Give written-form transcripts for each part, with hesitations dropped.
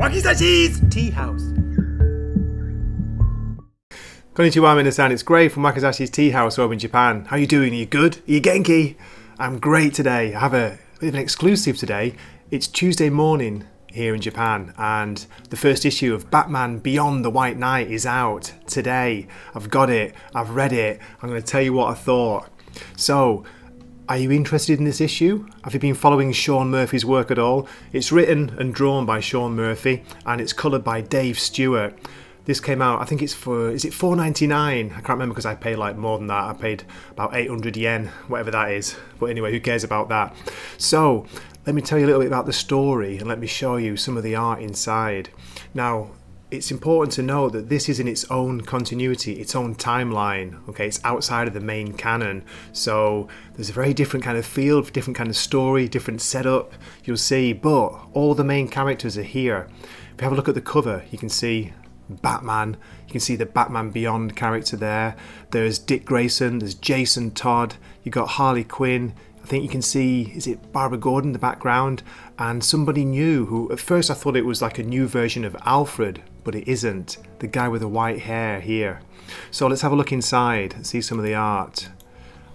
Wakizashi's Tea House. Konnichiwa, minasan. It's Gray from Wakizashi's Tea House over in Japan. How are you doing? Are you good? Are you genki? I'm great today. I have a bit of an exclusive today. It's Tuesday morning here in Japan, and the first issue of Batman Beyond the White Knight is out today. I've got it. I've read it. I'm going to tell you what I thought. So, are you interested in this issue? Have you been following Sean Murphy's work at all? It's written and drawn by Sean Murphy, and it's coloured by Dave Stewart. This came out, I think it's for, is it $4.99? I can't remember because I paid like more than that. I paid about 800 yen, whatever that is. But anyway, who cares about that? So, let me tell you a little bit about the story and let me show you some of the art inside. Now, it's important to know that this is in its own continuity, its own timeline. Okay, it's outside of the main canon. So, there's a very different kind of feel, different kind of story, different setup, you'll see. But all the main characters are here. If you have a look at the cover, you can see Batman, you can see the Batman Beyond character there. There's Dick Grayson, there's Jason Todd, you got Harley Quinn. I think you can see, is it Barbara Gordon in the background? And somebody new who, at first I thought it was like a new version of Alfred, but it isn't. The guy with the white hair here. So let's have a look inside and see some of the art.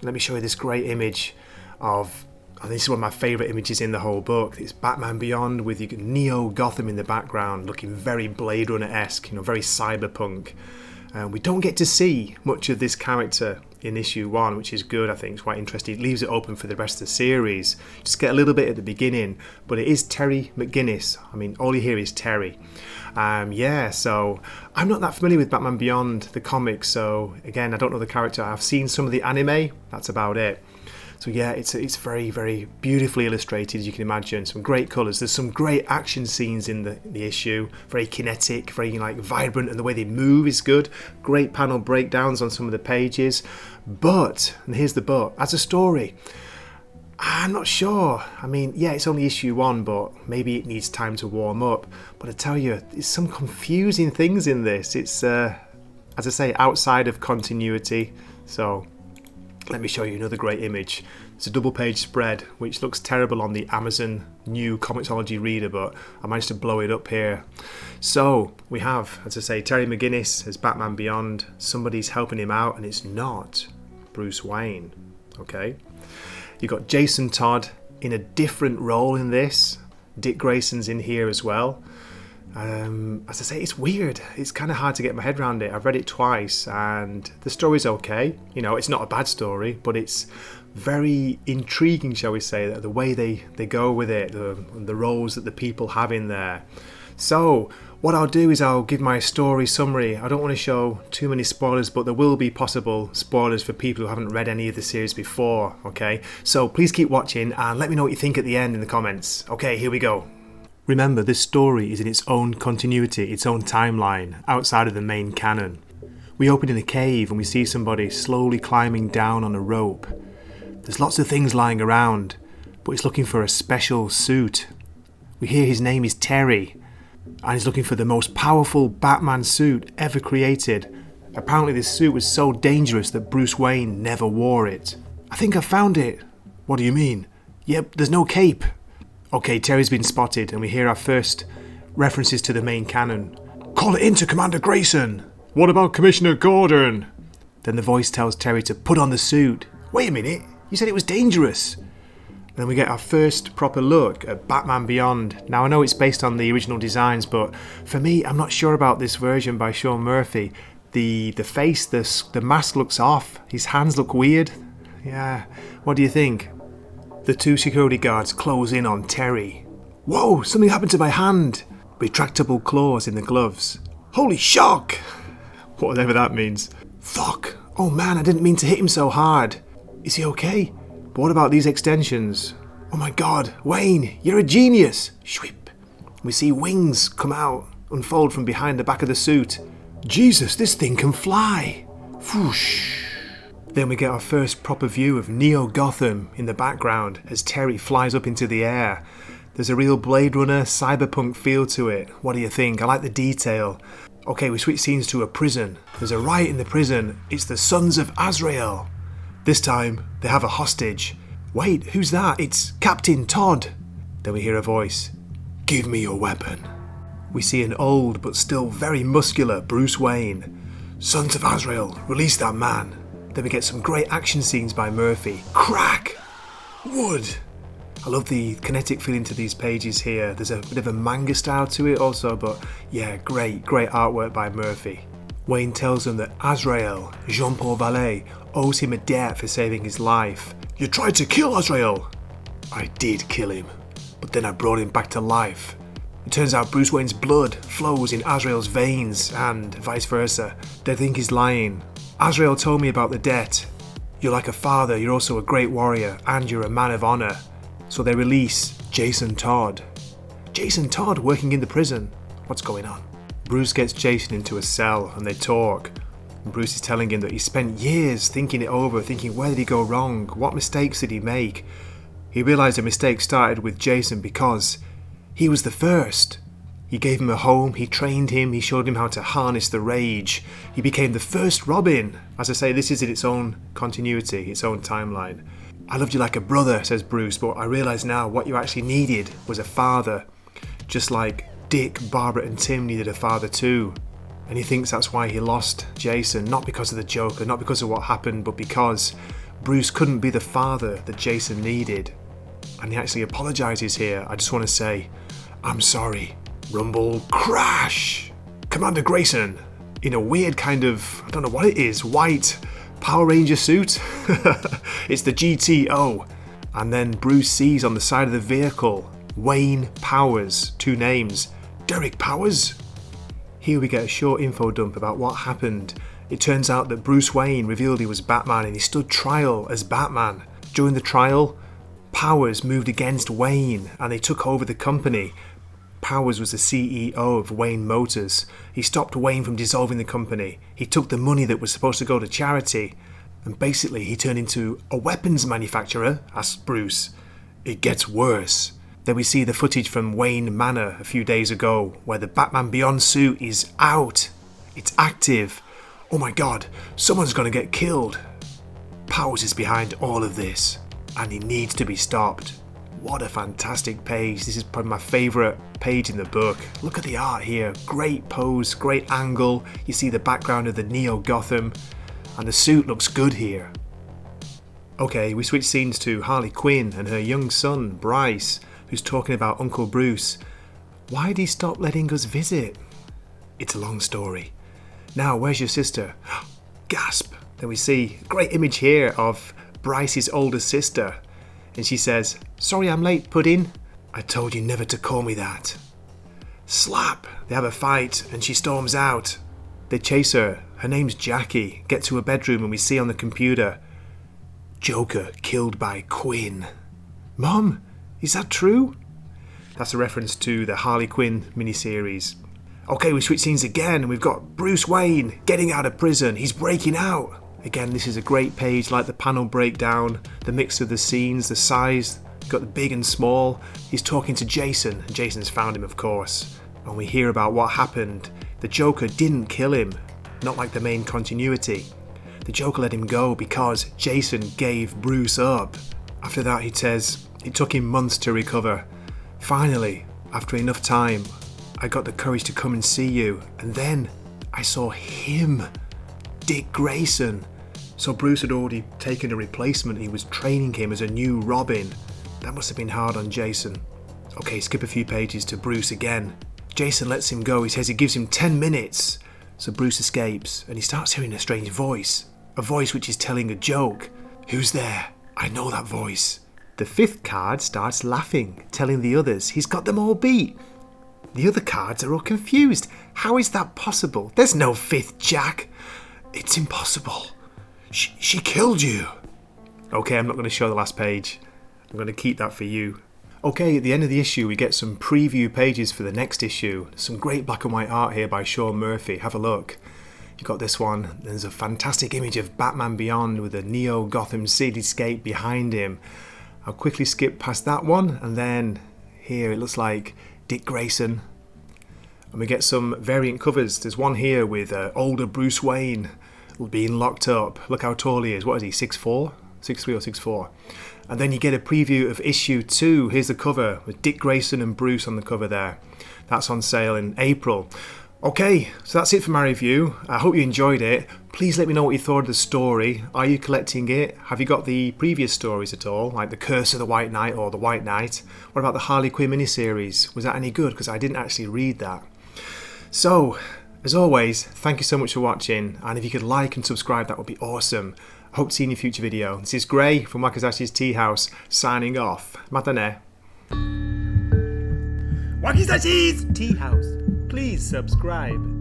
Let me show you this great image of, and this is one of my favourite images in the whole book. It's Batman Beyond with Neo Gotham in the background, looking very Blade Runner-esque, very cyberpunk. We don't get to see much of this character in issue 1, which is good. I think it's quite interesting. It leaves it open for the rest of the series. Just get a little bit at the beginning, but it is Terry McGinnis. I mean, all you hear is Terry. So I'm not that familiar with Batman Beyond the comics, so again, I don't know the character. I've seen some of the anime, that's about it. So yeah, it's very, very beautifully illustrated, as you can imagine. Some great colours. There's some great action scenes in the issue. Very kinetic, very vibrant, and the way they move is good. Great panel breakdowns on some of the pages. But, and here's the but, as a story, I'm not sure. I mean, yeah, it's only issue 1, but maybe it needs time to warm up. But I tell you, there's some confusing things in this. It's, as I say, outside of continuity. So let me show you another great image. It's a double page spread, which looks terrible on the Amazon new Comixology reader, but I managed to blow it up here. So we have, as I say, Terry McGinnis as Batman Beyond. Somebody's helping him out, and it's not Bruce Wayne. Okay. You've got Jason Todd in a different role in this. Dick Grayson's in here as well. As I say, it's weird. It's kind of hard to get my head around it. I've read it twice and the story's okay. It's not a bad story, but it's very intriguing, shall we say, the way they go with it, the roles that the people have in there. So what I'll do is I'll give my story summary. I don't want to show too many spoilers, but there will be possible spoilers for people who haven't read any of the series before, okay? So please keep watching and let me know what you think at the end in the comments. Okay, here we go. Remember, this story is in its own continuity, its own timeline, outside of the main canon. We open in a cave and we see somebody slowly climbing down on a rope. There's lots of things lying around, but he's looking for a special suit. We hear his name is Terry, and he's looking for the most powerful Batman suit ever created. Apparently this suit was so dangerous that Bruce Wayne never wore it. I think I found it. What do you mean? Yep, there's no cape. Okay, Terry's been spotted, and we hear our first references to the main canon. Call it in to Commander Grayson! What about Commissioner Gordon? Then the voice tells Terry to put on the suit. Wait a minute, you said it was dangerous. Then we get our first proper look at Batman Beyond. Now I know it's based on the original designs, but for me, I'm not sure about this version by Sean Murphy. The face, the mask looks off. His hands look weird. Yeah, what do you think? The two security guards close in on Terry. Whoa, something happened to my hand. Retractable claws in the gloves. Holy shock! Whatever that means. Fuck. Oh man, I didn't mean to hit him so hard. Is he okay? But what about these extensions? Oh my god, Wayne, you're a genius. Shwip. We see wings come out, unfold from behind the back of the suit. Jesus, this thing can fly. Whoosh. Then we get our first proper view of Neo Gotham in the background as Terry flies up into the air. There's a real Blade Runner cyberpunk feel to it. What do you think? I like the detail. Okay, we switch scenes to a prison. There's a riot in the prison. It's the Sons of Azrael. This time, they have a hostage. Wait, who's that? It's Captain Todd. Then we hear a voice. Give me your weapon. we see an old but still very muscular Bruce Wayne. Sons of Azrael, release that man. Then we get some great action scenes by Murphy. Crack! Wood! I love the kinetic feeling to these pages here. There's a bit of a manga style to it also, but yeah, great artwork by Murphy. Wayne tells him that Azrael, Jean-Paul Vallée, owes him a debt for saving his life. You tried to kill Azrael! I did kill him, but then I brought him back to life. It turns out Bruce Wayne's blood flows in Azrael's veins and vice versa. They think he's lying. Azrael told me about the debt. You're like a father, you're also a great warrior, and you're a man of honor. So they release Jason Todd. Jason Todd working in the prison. What's going on? Bruce gets Jason into a cell and they talk. And Bruce is telling him that he spent years thinking it over, thinking where did he go wrong? What mistakes did he make? He realised the mistake started with Jason because he was the first. He gave him a home, he trained him, he showed him how to harness the rage. He became the first Robin. As I say, this is in its own continuity, its own timeline. I loved you like a brother, says Bruce, but I realise now what you actually needed was a father. Just like Dick, Barbara and Tim needed a father too. And he thinks that's why he lost Jason, not because of the Joker, not because of what happened, but because Bruce couldn't be the father that Jason needed. And he actually apologises here. I just want to say, I'm sorry. Rumble, crash! Commander Grayson, in a weird kind of, I don't know what it is, white Power Ranger suit. It's the GTO. And then Bruce sees on the side of the vehicle, Wayne Powers, 2 names. Derek Powers? Here we get a short info dump about what happened. It turns out that Bruce Wayne revealed he was Batman and he stood trial as Batman. During the trial, Powers moved against Wayne and they took over the company. Powers was the CEO of Wayne Motors. He stopped Wayne from dissolving the company. He took the money that was supposed to go to charity. And basically he turned into a weapons manufacturer, asked Bruce. It gets worse. Then we see the footage from Wayne Manor a few days ago, where the Batman Beyond suit is out. It's active. Oh my god, someone's gonna get killed. Powers is behind all of this, and he needs to be stopped. What a fantastic page. This is probably my favourite page in the book. Look at the art here. Great pose, great angle. You see the background of the Neo Gotham, and the suit looks good here. Okay, we switch scenes to Harley Quinn and her young son, Bryce, who's talking about Uncle Bruce. Why'd he stop letting us visit? It's a long story. Now, where's your sister? Gasp! Then we see a great image here of Bryce's older sister. And she says, sorry I'm late, Puddin'. I told you never to call me that. Slap! They have a fight and she storms out. They chase her. Her name's Jackie. Get to her bedroom and we see on the computer, Joker killed by Quinn. Mom, is that true? That's a reference to the Harley Quinn miniseries. Okay, we switch scenes again and we've got Bruce Wayne getting out of prison. He's breaking out. Again, this is a great page, like the panel breakdown, the mix of the scenes, the size, got the big and small. He's talking to Jason, and Jason's found him, of course. And we hear about what happened. The Joker didn't kill him, not like the main continuity. The Joker let him go because Jason gave Bruce up. After that, he says, it took him months to recover. Finally, after enough time, I got the courage to come and see you. And then I saw him, Dick Grayson. So Bruce had already taken a replacement. He was training him as a new Robin. That must have been hard on Jason. Okay, skip a few pages to Bruce again. Jason lets him go. He says he gives him 10 minutes. So Bruce escapes and he starts hearing a strange voice. A voice which is telling a joke. Who's there? I know that voice. The 5th card starts laughing, telling the others he's got them all beat. The other cards are all confused. How is that possible? There's no 5th Jack. It's impossible. She killed you. Okay, I'm not going to show the last page. I'm going to keep that for you. Okay, at the end of the issue, we get some preview pages for the next issue. Some great black and white art here by Sean Murphy. Have a look. You've got this one. There's a fantastic image of Batman Beyond with a Neo Gotham cityscape behind him. I'll quickly skip past that one, and then here it looks like Dick Grayson. And we get some variant covers. There's one here with older Bruce Wayne being locked up. Look how tall he is. What is he, 6'4"? 6'3" or 6'4". And then you get a preview of issue 2. Here's the cover with Dick Grayson and Bruce on the cover there. That's on sale in April. Okay, so that's it for my review. I hope you enjoyed it. Please let me know what you thought of the story. Are you collecting it? Have you got the previous stories at all, like The Curse of the White Knight or The White Knight? What about the Harley Quinn miniseries? Was that any good? Because I didn't actually read that. So, as always, thank you so much for watching, and if you could like and subscribe, that would be awesome. I hope to see you in a future video. This is Gray from Wakizashi's Tea House, signing off. Matane. Wakizashi's Tea House. Please subscribe.